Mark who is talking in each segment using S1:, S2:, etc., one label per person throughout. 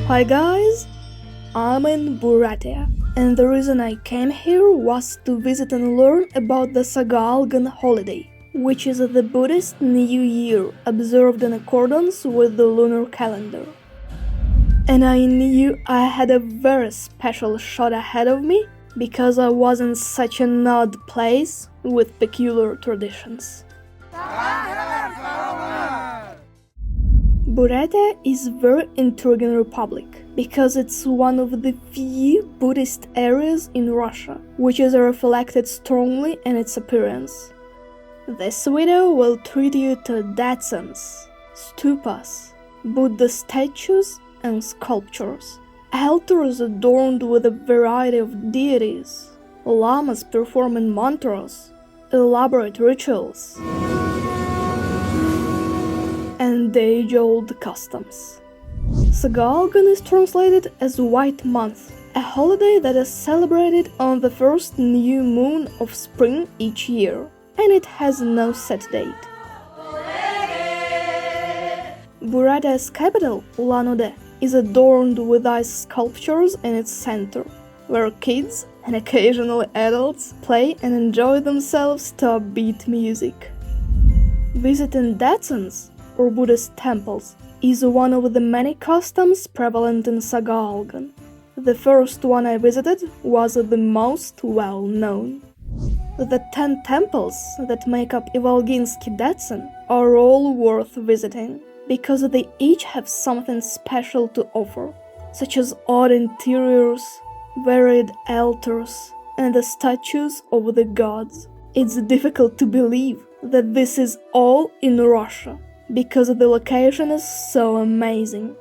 S1: Hi guys, I'm in Buryatia, and the reason I came here was to visit and learn about the Sagalgan holiday, which is the Buddhist New Year observed in accordance with the lunar calendar. And I knew I had a very special shot ahead of me because I was in such an odd place with peculiar traditions. Buryatia is a very intriguing republic because it's one of the few Buddhist areas in Russia, which is reflected strongly in its appearance. This video will treat you to datsans, stupas, Buddha statues and sculptures, altars adorned with a variety of deities, lamas performing mantras, elaborate rituals, and age-old customs. Sagalgan is translated as White Month, a holiday that is celebrated on the first new moon of spring each year, and it has no set date. Buryatia's capital, Ullan-Ude, is adorned with ice sculptures in its center, where kids, and occasionally adults, play and enjoy themselves to upbeat music. Visiting datsans, or Buddhist temples, is one of the many customs prevalent in Sagalgan. The first one I visited was the most well-known. The 10 temples that make up Ivolginsky Datsan are all worth visiting, because they each have something special to offer, such as odd interiors, varied altars, and the statues of the gods. It's difficult to believe that this is all in Russia, because the location is so amazing.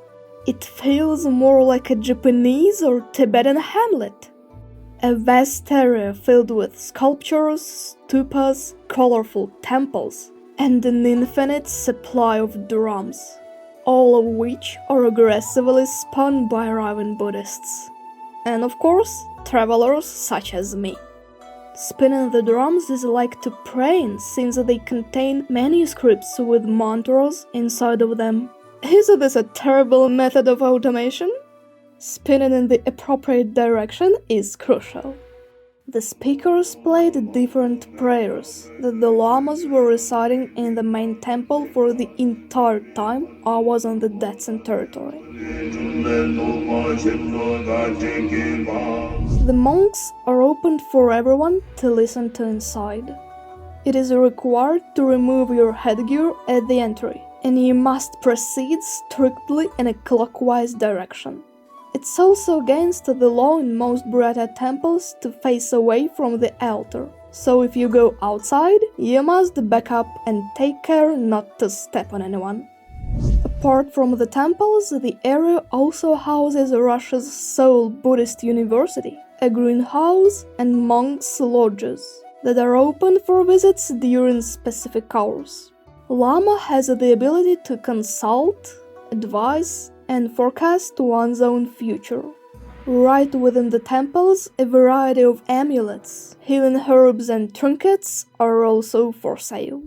S1: It feels more like a Japanese or Tibetan hamlet. A vast area filled with sculptures, stupas, colorful temples, and an infinite supply of drums, all of which are aggressively spun by arriving Buddhists. And of course, travelers such as me. Spinning the drums is like to praying, since they contain manuscripts with mantras inside of them. Is this a terrible method of automation? Spinning in the appropriate direction is crucial. The speakers played different prayers that the lamas were reciting in the main temple for the entire time I was on the Datsan territory. The monks are opened for everyone to listen to inside. It is required to remove your headgear at the entry, and you must proceed strictly in a clockwise direction. It's also against the law in most Buryatia temples to face away from the altar, so if you go outside, you must back up and take care not to step on anyone. Apart from the temples, the area also houses Russia's sole Buddhist university, a greenhouse, and monks' lodges that are open for visits during specific hours. Lama has the ability to consult, advise, and forecast one's own future. Right within the temples, a variety of amulets, healing herbs and trinkets are also for sale.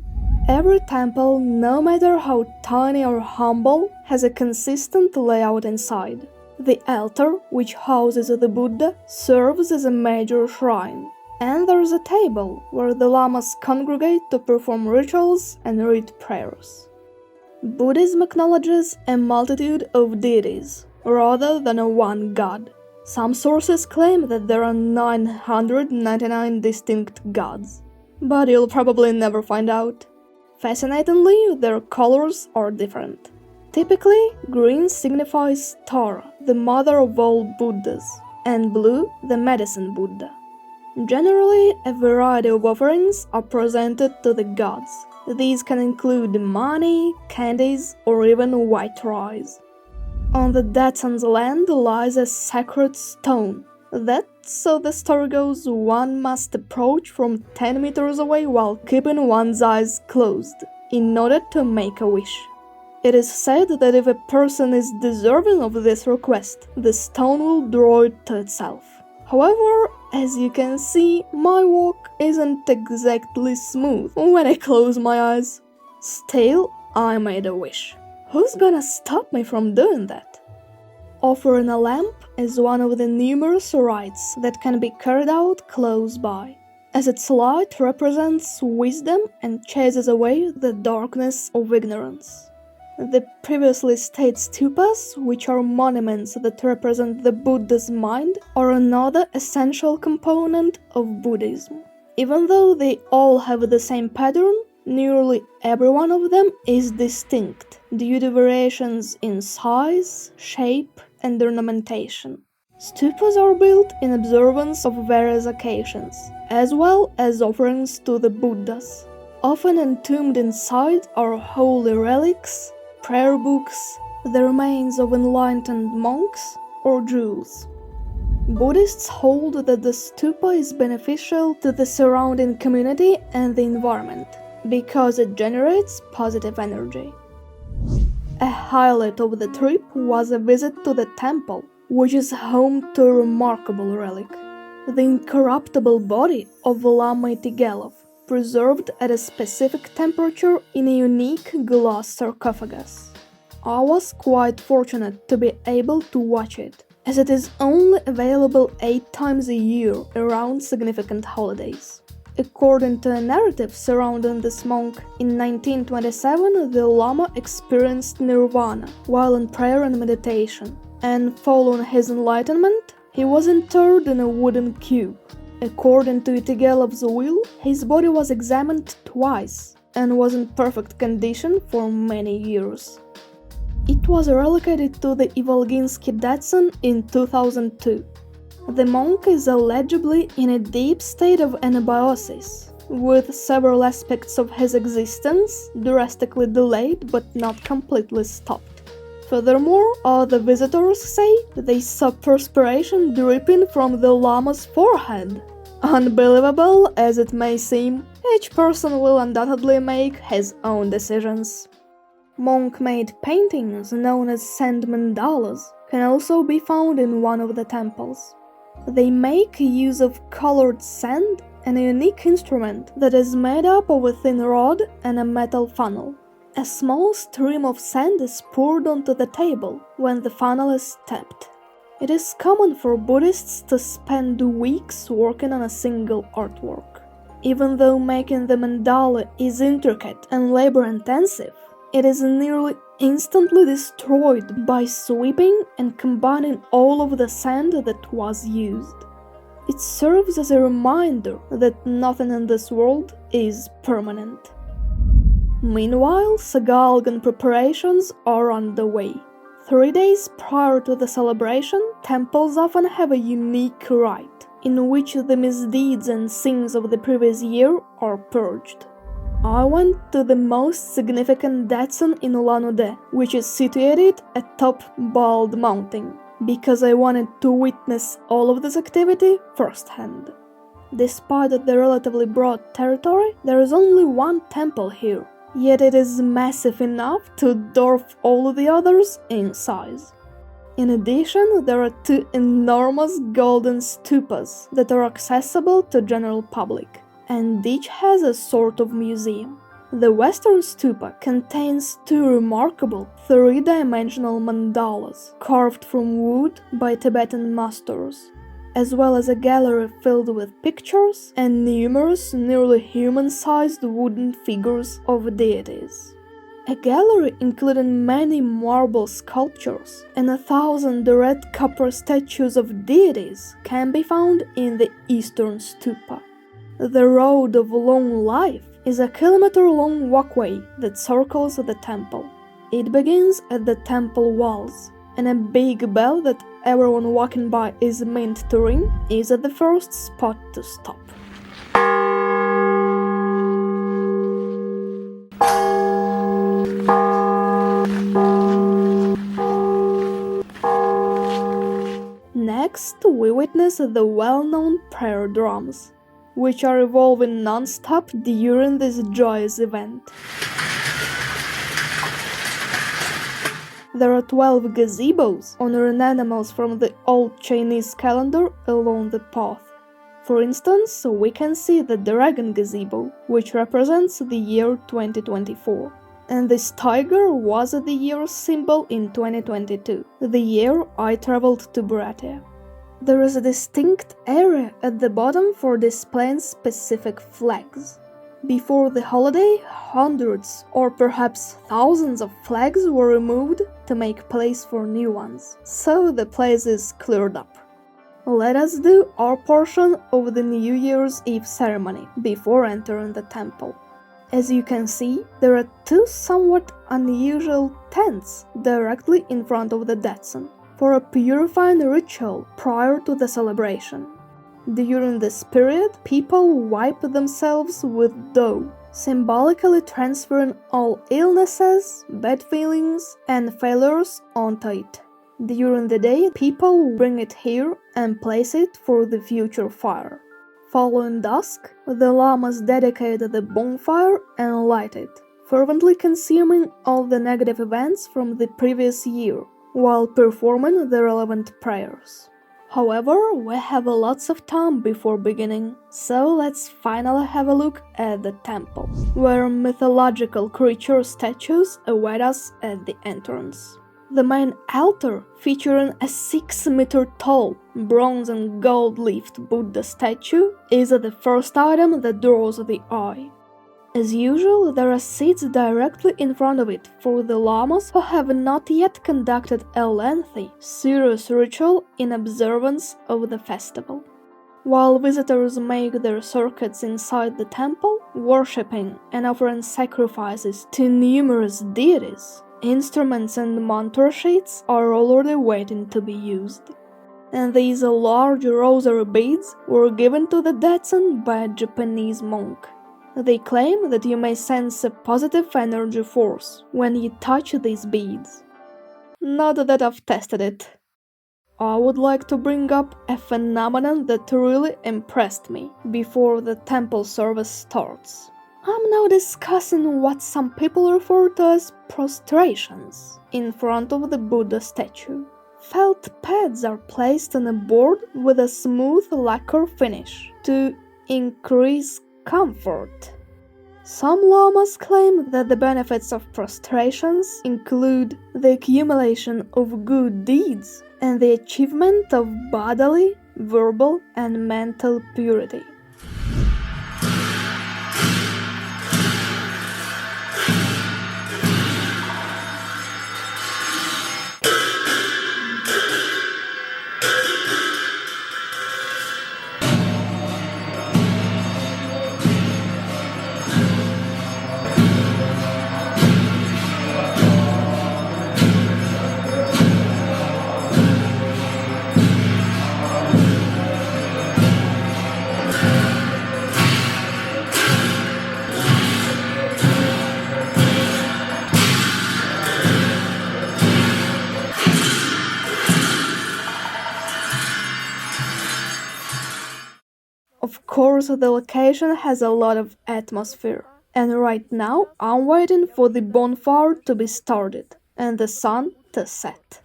S1: Every temple, no matter how tiny or humble, has a consistent layout inside. The altar, which houses the Buddha, serves as a major shrine, and there's a table where the lamas congregate to perform rituals and read prayers. Buddhism acknowledges a multitude of deities, rather than a one god. Some sources claim that there are 999 distinct gods, but you'll probably never find out. Fascinatingly, their colors are different. Typically, green signifies Tara, the mother of all Buddhas, and blue, the medicine Buddha. Generally, a variety of offerings are presented to the gods. These can include money, candies, or even white rice. On the Datsan's land lies a sacred stone that, so the story goes, one must approach from 10 meters away while keeping one's eyes closed, in order to make a wish. It is said that if a person is deserving of this request, the stone will draw it to itself. However, as you can see, my walk isn't exactly smooth when I close my eyes. Still, I made a wish. Who's gonna stop me from doing that? offering a lamp is one of the numerous rites that can be carried out close by, as its light represents wisdom and chases away the darkness of ignorance. The previously stated stupas, which are monuments that represent the Buddha's mind, are another essential component of Buddhism. Even though they all have the same pattern, nearly every one of them is distinct due to variations in size, shape, and ornamentation. Stupas are built in observance of various occasions, as well as offerings to the Buddhas. Often entombed inside are holy relics, prayer books, the remains of enlightened monks, or jewels. Buddhists hold that the stupa is beneficial to the surrounding community and the environment, because it generates positive energy. A highlight of the trip was a visit to the temple, which is home to a remarkable relic, the incorruptible body of Lama Itigelov, preserved at a specific temperature in a unique glass sarcophagus. I was quite fortunate to be able to watch it, as it is only available 8 times a year around significant holidays. According to a narrative surrounding this monk, in 1927 the Lama experienced nirvana while in prayer and meditation, and following his enlightenment, he was interred in a wooden cube. According to Itigelov's will, his body was examined twice and was in perfect condition for many years. It was relocated to the Ivolginsky Datsun in 2002. The monk is allegedly in a deep state of anabiosis, with several aspects of his existence drastically delayed but not completely stopped. Furthermore, other visitors say they saw perspiration dripping from the Lama's forehead. Unbelievable as it may seem, each person will undoubtedly make his own decisions. Monk-made paintings known as sand mandalas can also be found in one of the temples. They make use of colored sand and a unique instrument that is made up of a thin rod and a metal funnel. A small stream of sand is poured onto the table when the funnel is tapped. It is common for Buddhists to spend weeks working on a single artwork. Even though making the mandala is intricate and labor-intensive, it is nearly instantly destroyed by sweeping and combining all of the sand that was used. It serves as a reminder that nothing in this world is permanent. Meanwhile, Sagalgan preparations are underway. 3 days prior to the celebration, temples often have a unique rite, in which the misdeeds and sins of the previous year are purged. I went to the most significant Datsun in Ulan-Ude, which is situated atop Bald Mountain, because I wanted to witness all of this activity firsthand. Despite the relatively broad territory, there is only one temple here, yet it is massive enough to dwarf all the others in size. In addition, there are 2 enormous golden stupas that are accessible to general public, and each has a sort of museum. The Western stupa contains 2 remarkable 3-dimensional mandalas carved from wood by Tibetan masters, as well as a gallery filled with pictures and numerous nearly human-sized wooden figures of deities. A gallery including many marble sculptures and 1,000 red copper statues of deities can be found in the Eastern stupa. The Road of Long Life is a kilometer-long walkway that circles the temple. It begins at the temple walls, and a big bell that everyone walking by is meant to ring is at the first spot to stop. Next, we witness the well-known prayer drums, which are evolving non-stop during this joyous event. There are 12 gazebos honoring animals from the old Chinese calendar along the path. For instance, we can see the dragon gazebo, which represents the year 2024. And this tiger was the year's symbol in 2022, the year I traveled to Buryatia. There is a distinct area at the bottom for displaying specific flags. Before the holiday, hundreds or perhaps thousands of flags were removed to make place for new ones, so the place is cleared up. Let us do our portion of the New Year's Eve ceremony before entering the temple. As you can see, there are two somewhat unusual tents directly in front of the Datsun for a purifying ritual prior to the celebration. During this period, people wipe themselves with dough, symbolically transferring all illnesses, bad feelings, and failures onto it. During the day, people bring it here and place it for the future fire. Following dusk, the lamas dedicate the bonfire and light it, fervently consuming all the negative events from the previous year, while performing the relevant prayers. However, we have lots of time before beginning, so let's finally have a look at the temple, where mythological creature statues await us at the entrance. The main altar, featuring a 6-meter-tall, bronze and gold-leafed Buddha statue, is the first item that draws the eye. As usual, there are seats directly in front of it for the lamas who have not yet conducted a lengthy, serious ritual in observance of the festival. While visitors make their circuits inside the temple, worshipping and offering sacrifices to numerous deities, instruments and mantra sheets are already waiting to be used. And these large rosary beads were given to the Datsun by a Japanese monk. They claim that you may sense a positive energy force when you touch these beads. Not that I've tested it. I would like to bring up a phenomenon that really impressed me before the temple service starts. I'm now discussing what some people refer to as prostrations in front of the Buddha statue. Felt pads are placed on a board with a smooth lacquer finish to increase comfort. Some lamas claim that the benefits of prostrations include the accumulation of good deeds and the achievement of bodily, verbal, and mental purity. Of course, the location has a lot of atmosphere, and right now I'm waiting for the bonfire to be started and the sun to set.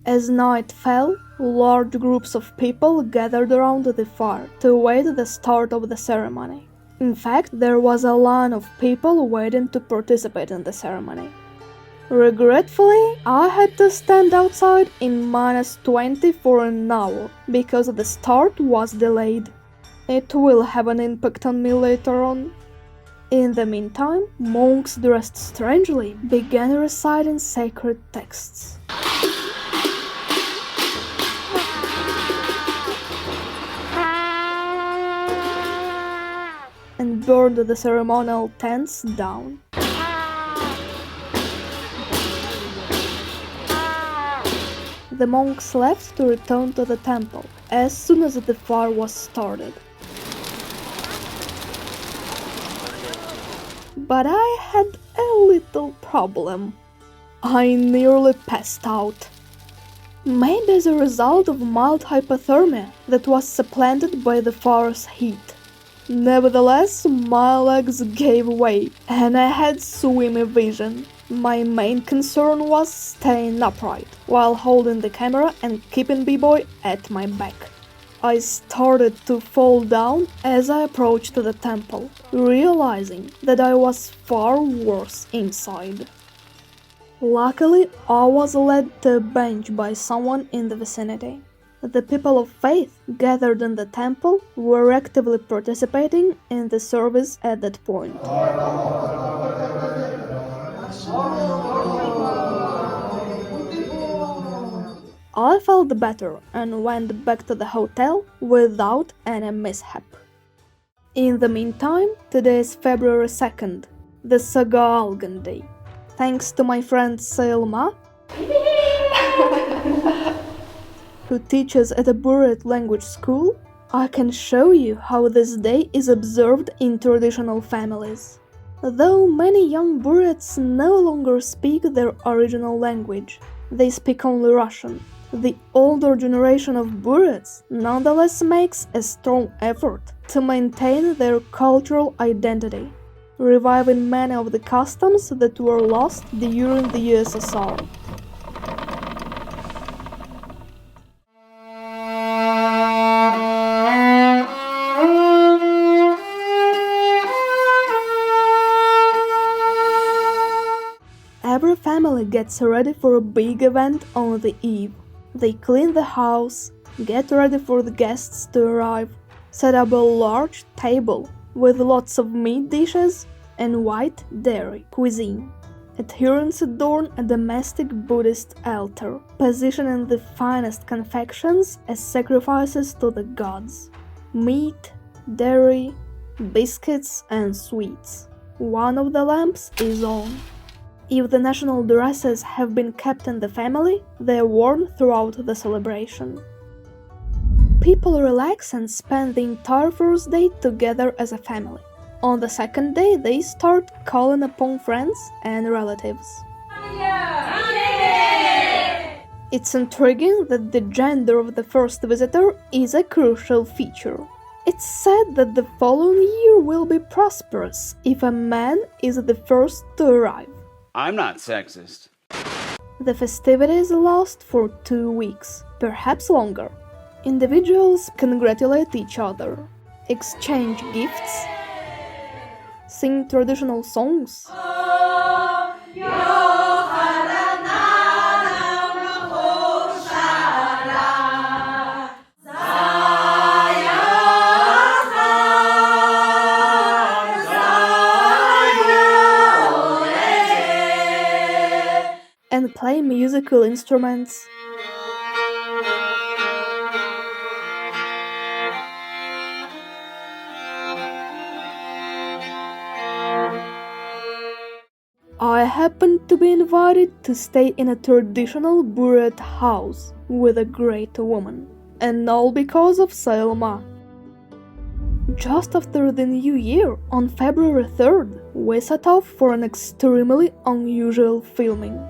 S1: As night fell, large groups of people gathered around the fire to await the start of the ceremony. In fact, there was a line of people waiting to participate in the ceremony. Regretfully, I had to stand outside in -20 for an hour because the start was delayed. It will have an impact on me later on. In the meantime, monks dressed strangely began reciting sacred texts. And burned the ceremonial tents down. The monks left to return to the temple as soon as the fire was started. But I had a little problem. I nearly passed out. Maybe as a result of mild hypothermia that was supplanted by the fire's heat. Nevertheless, my legs gave way and I had swimmy vision. My main concern was staying upright while holding the camera and keeping B-Boy at my back. I started to fall down as I approached the temple, realizing that I was far worse inside. Luckily, I was led to a bench by someone in the vicinity. The people of faith gathered in the temple were actively participating in the service at that point. I felt better and went back to the hotel without any mishap. In the meantime, today is February 2nd, the Sagalgan Day. Thanks to my friend Selma, who teaches at a Buryat language school, I can show you how this day is observed in traditional families. Though many young Buryats no longer speak their original language, they speak only Russian. The older generation of Buryats nonetheless makes a strong effort to maintain their cultural identity, reviving many of the customs that were lost during the USSR. Every family gets ready for a big event on the eve. They clean the house, get ready for the guests to arrive, set up a large table with lots of meat dishes and white dairy cuisine. Adherents adorn a domestic Buddhist altar, positioning the finest confections as sacrifices to the gods. Meat, dairy, biscuits and sweets. One of the lamps is on. If the national dresses have been kept in the family, they are worn throughout the celebration. People relax and spend the entire first day together as a family. On the second day, they start calling upon friends and relatives. It's intriguing that the gender of the first visitor is a crucial feature. It's said that the following year will be prosperous if a man is the first to arrive.
S2: I'm not sexist.
S1: The festivities last for 2 weeks, perhaps longer. Individuals congratulate each other, exchange gifts, sing traditional songs, and play musical instruments. I happened to be invited to stay in a traditional Buryat house with a great woman, and all because of Selma. Just after the New Year, on February 3rd, we set off for an extremely unusual filming.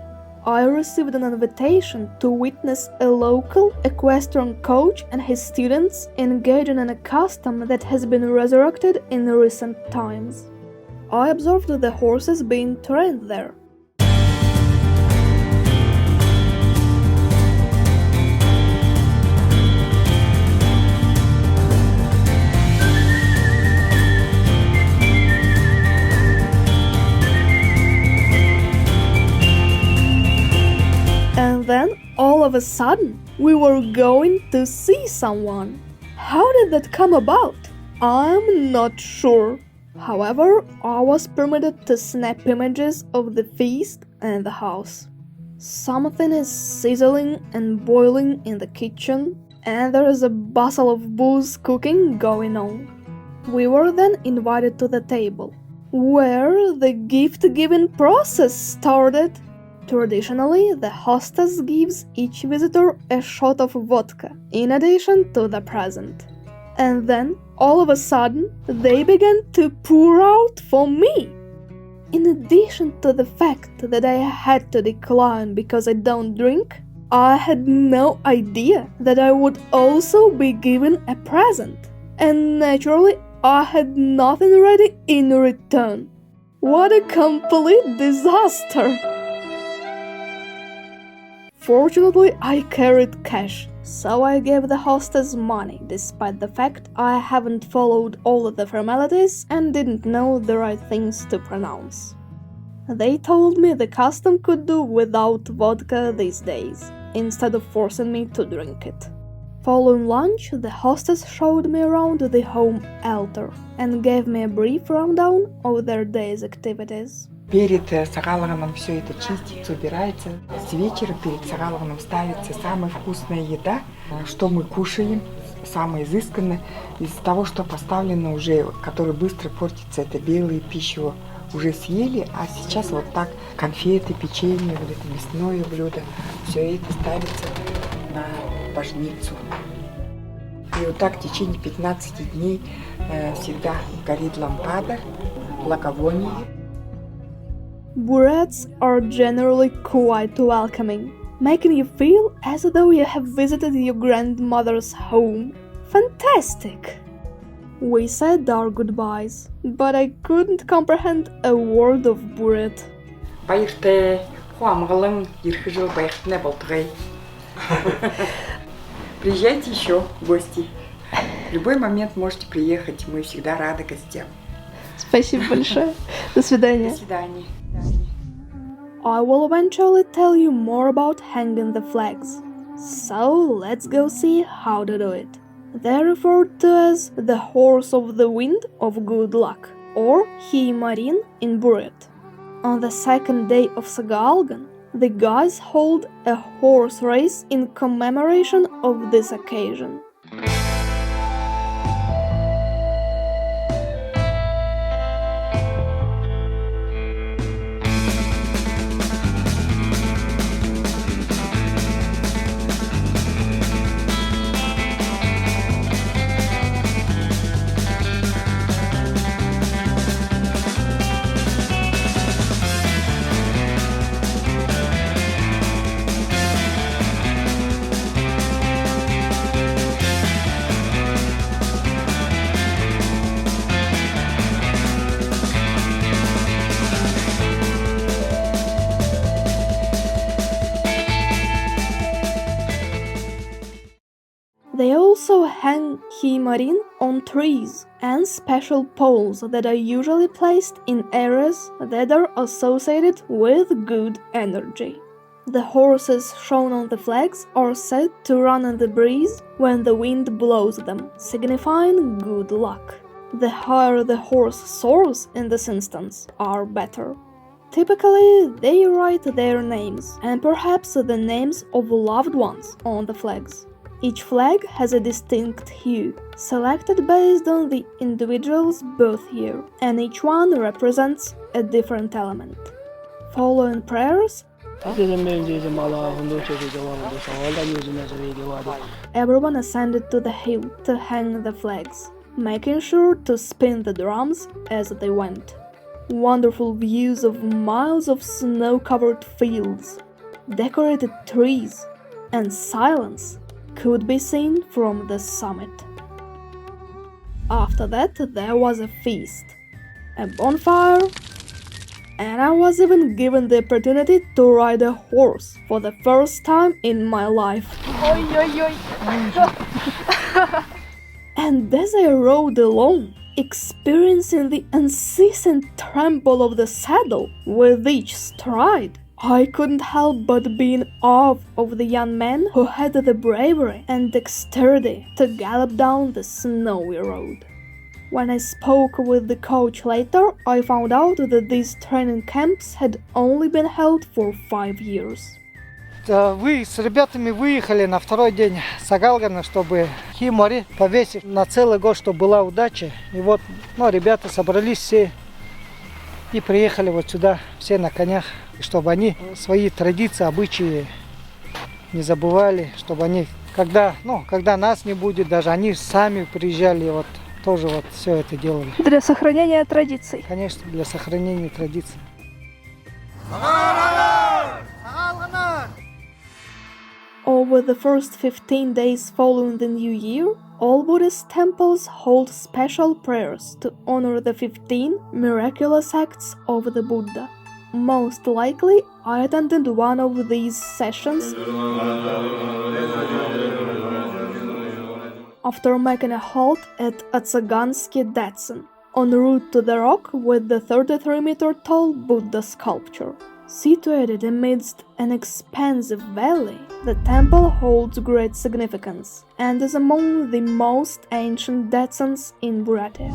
S1: I received an invitation to witness a local equestrian coach and his students engaging in a custom that has been resurrected in recent times. I observed the horses being trained there. And then, all of a sudden, we were going to see someone. How did that come about? I'm not sure. However, I was permitted to snap images of the feast and the house. Something is sizzling and boiling in the kitchen, and there is a bustle of booze cooking going on. We were then invited to the table, where the gift-giving process started. Traditionally, the hostess gives each visitor a shot of vodka, in addition to the present. And then, all of a sudden, they began to pour out for me. In addition to the fact that I had to decline because I don't drink, I had no idea that I would also be given a present. And naturally, I had nothing ready in return. What a complete disaster! Fortunately, I carried cash, so I gave the hostess money, despite the fact I haven't followed all of the formalities and didn't know the right things to pronounce. They told me the custom could do without vodka these days, instead of forcing me to drink it. Following lunch, the hostess showed me around the home altar and gave me a brief rundown of their day's activities.
S3: Перед сагалаганом все это чистится, убирается. С вечера перед сагалаганом ставится самая вкусная еда, что мы кушаем, самое изысканное. Из того, что поставлено уже, которое быстро портится, это белые пищу уже съели, а сейчас вот так конфеты, печенье, вот это мясное блюдо, все это ставится на божницу. И вот так в течение 15 дней всегда горит лампада, благовоние.
S1: Buryats are generally quite welcoming, making you feel as though you have visited your grandmother's home. Fantastic! We said our goodbyes, but I couldn't comprehend a word of Buryat.
S3: Приезжайте еще в гости. В любой момент можете приехать, мы всегда рады гостям.
S1: Спасибо большое. До свидания.
S3: До свидания.
S1: I will eventually tell you more about hanging the flags. So let's go see how to do it. They're referred to as the horse of the wind of good luck, or Himarin in Buryat. On the second day of Sagalgan, the guys hold a horse race in commemoration of this occasion. They also hang himarin on trees and special poles that are usually placed in areas that are associated with good energy. The horses shown on the flags are said to run in the breeze when the wind blows them, signifying good luck. The higher the horse soars in this instance, are better. Typically, they write their names and perhaps the names of loved ones on the flags. Each flag has a distinct hue, selected based on the individual's birth year, and each one represents a different element. Following prayers, everyone ascended to the hill to hang the flags, making sure to spin the drums as they went. Wonderful views of miles of snow-covered fields, decorated trees, and silence could be seen from the summit. After that, there was a feast, a bonfire, and I was even given the opportunity to ride a horse for the first time in my life. And as I rode along, experiencing the unceasing trample of the saddle with each stride, I couldn't help but be in awe of the young man who had the bravery and dexterity to gallop down the snowy road. When I spoke with the coach later, I found out that these training camps had only been held for 5 years.
S4: Вы с ребятами выехали на второй день Сагалгана, чтобы Химори повесить на целый год, чтобы была удача. И вот, ребята собрались все и приехали вот сюда, все на конях, чтобы они свои традиции, обычаи не забывали, чтобы они, когда нас не будет, даже они сами приезжали, вот тоже вот все это делали.
S1: Для сохранения традиций.
S4: Конечно, для сохранения традиций.
S1: Over the first 15 days following the New Year, all Buddhist temples hold special prayers to honor the 15 miraculous acts of the Buddha. Most likely, I attended one of these sessions after making a halt at Atsagansky Datsun, en route to the rock with the 33-meter-tall Buddha sculpture. Situated amidst an expansive valley, the temple holds great significance and is among the most ancient Datsuns in Buryatia.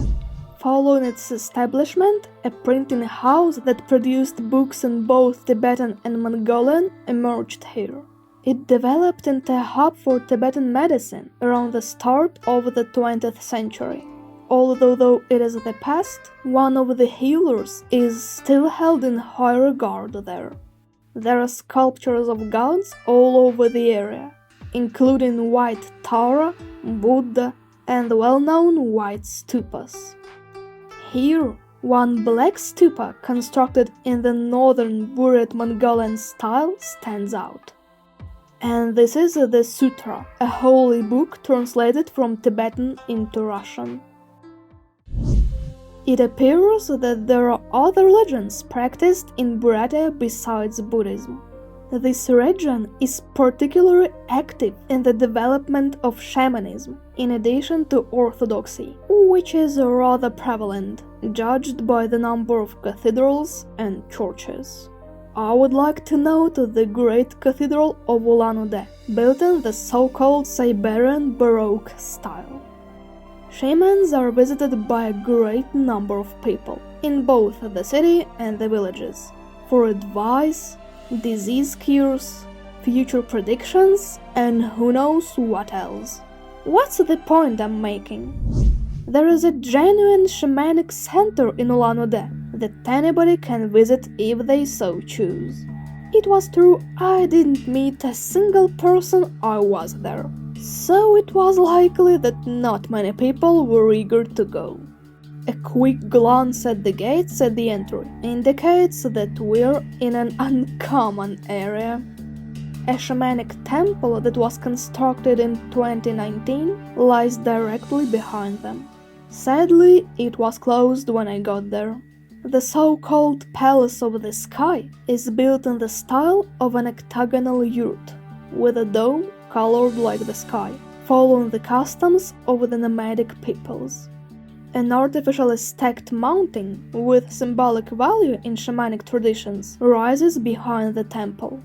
S1: Following its establishment, a printing house that produced books in both Tibetan and Mongolian emerged here. It developed into a hub for Tibetan medicine around the start of the 20th century. Although though it is the past, one of the healers is still held in high regard there. There are sculptures of gods all over the area, including white Tara, Buddha, and the well-known white stupas. Here, one black stupa constructed in the northern Buryat Mongolian style stands out. And this is the Sutra, a holy book translated from Tibetan into Russian. It appears that there are other religions practiced in Buryatia besides Buddhism. This region is particularly active in the development of shamanism, in addition to orthodoxy, which is rather prevalent, judged by the number of cathedrals and churches. I would like to note the great cathedral of Ulan-Ude, built in the so-called Siberian Baroque style. Shamans are visited by a great number of people, in both the city and the villages, for advice, disease cures, future predictions, and who knows what else. What's the point I'm making? There is a genuine shamanic center in Ulan-Ude that anybody can visit if they so choose. It was true I didn't meet a single person I was there, so it was likely that not many people were eager to go. A quick glance at the gates at the entry indicates that we're in an uncommon area. A shamanic temple that was constructed in 2019 lies directly behind them. Sadly, it was closed when I got there. The so-called Palace of the Sky is built in the style of an octagonal yurt, with a dome colored like the sky, following the customs of the nomadic peoples. An artificially stacked mountain with symbolic value in shamanic traditions rises behind the temple.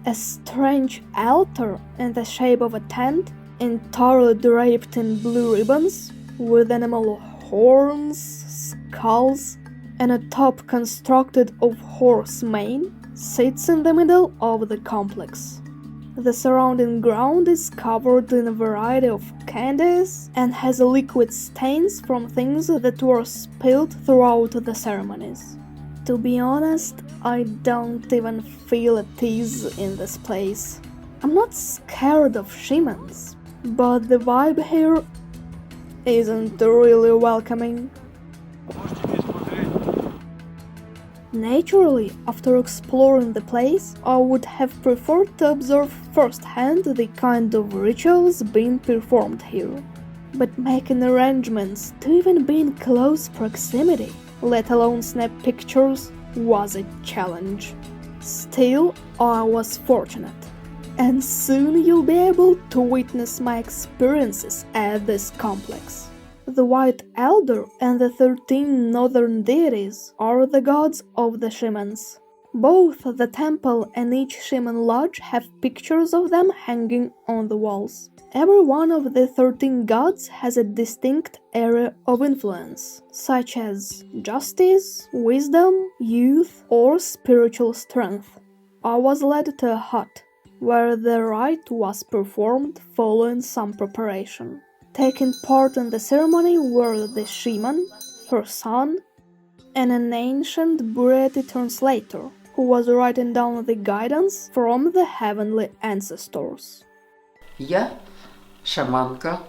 S1: A strange altar in the shape of a tent, entirely draped in blue ribbons, with animal horns, skulls, and a top constructed of horse mane, sits in the middle of the complex. The surrounding ground is covered in a variety of candies and has liquid stains from things that were spilled throughout the ceremonies. To be honest, I don't even feel at ease in this place. I'm not scared of shamans, but the vibe here isn't really welcoming. Naturally, after exploring the place, I would have preferred to observe firsthand the kind of rituals being performed here. But making arrangements to even be in close proximity, let alone snap pictures, was a challenge. Still, I was fortunate. And soon you'll be able to witness my experiences at this complex. The White Elder and the 13 northern deities are the gods of the shamans. Both the temple and each shaman lodge have pictures of them hanging on the walls. Every one of the 13 gods has a distinct area of influence, such as justice, wisdom, youth, or spiritual strength. I was led to a hut, where the rite was performed following some preparation. Taking part in the ceremony were the shaman, her son, and an ancient Buryati translator, who was writing down the guidance from the heavenly ancestors.
S5: Я шаманка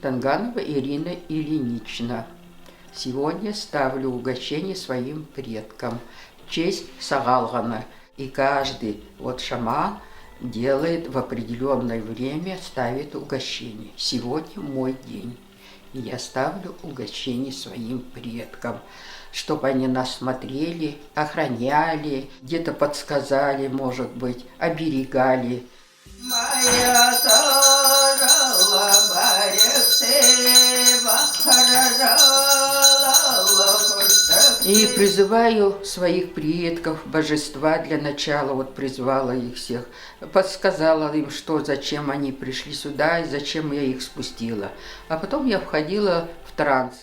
S5: Танганова Ирина Ильинична. Сегодня ставлю угощение своим предкам в честь Сагалгана. И каждый шаман делает в определенное время, ставит угощение. Сегодня мой день. И я ставлю угощение своим предкам, чтобы они нас смотрели, охраняли, где-то подсказали, может быть, оберегали. Моя И призываю своих предков, божества для начала, вот призвала их всех, подсказала им, что, зачем они пришли сюда и зачем я их спустила. А потом я входила в транс.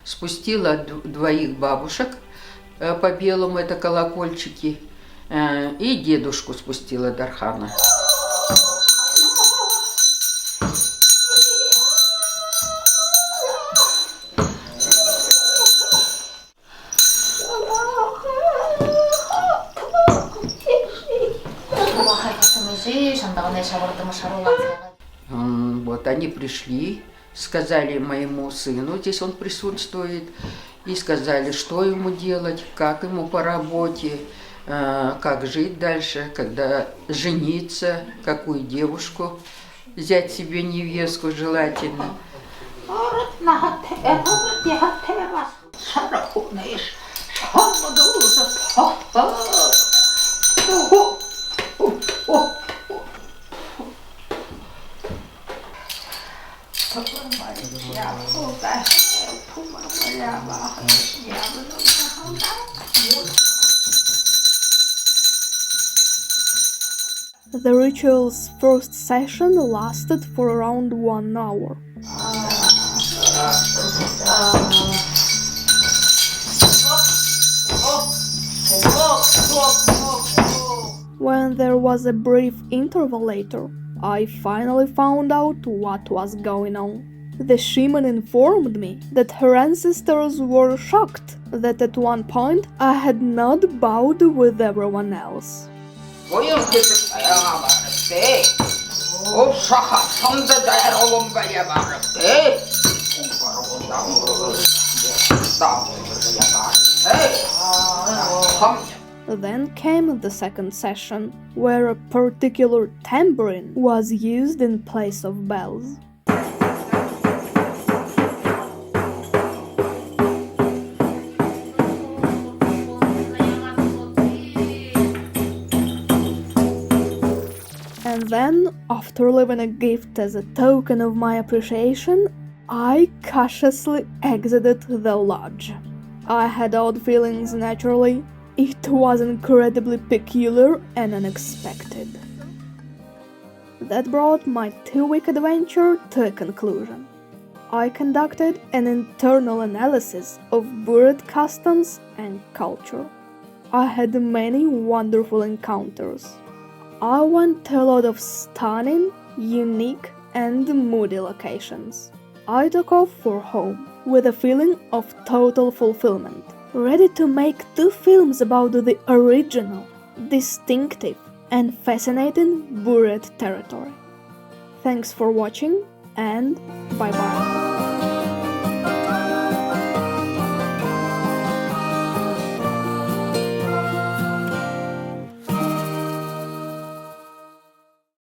S5: Спустила двоих бабушек по белому, это колокольчики, и дедушку спустила Дархана. Вот они пришли, сказали моему сыну, здесь он присутствует, и сказали, что ему делать, как ему по работе, как жить дальше, когда жениться, какую девушку взять себе невестку желательно.
S1: The ritual's first session lasted for around 1 hour. When there was a brief interval later, I finally found out what was going on. The shaman informed me that her ancestors were shocked that at one point I had not bowed with everyone else. Then came the second session, where a particular tambourine was used in place of bells. And then, after leaving a gift as a token of my appreciation, I cautiously exited the lodge. I had odd feelings naturally. It was incredibly peculiar and unexpected. That brought my 2-week adventure to a conclusion. I conducted an internal analysis of Buryat customs and culture. I had many wonderful encounters. I went to a lot of stunning, unique, and moody locations. I took off for home with a feeling of total fulfillment, ready to make 2 films about the original, distinctive, and fascinating Buryat territory. Thanks for watching, and bye-bye.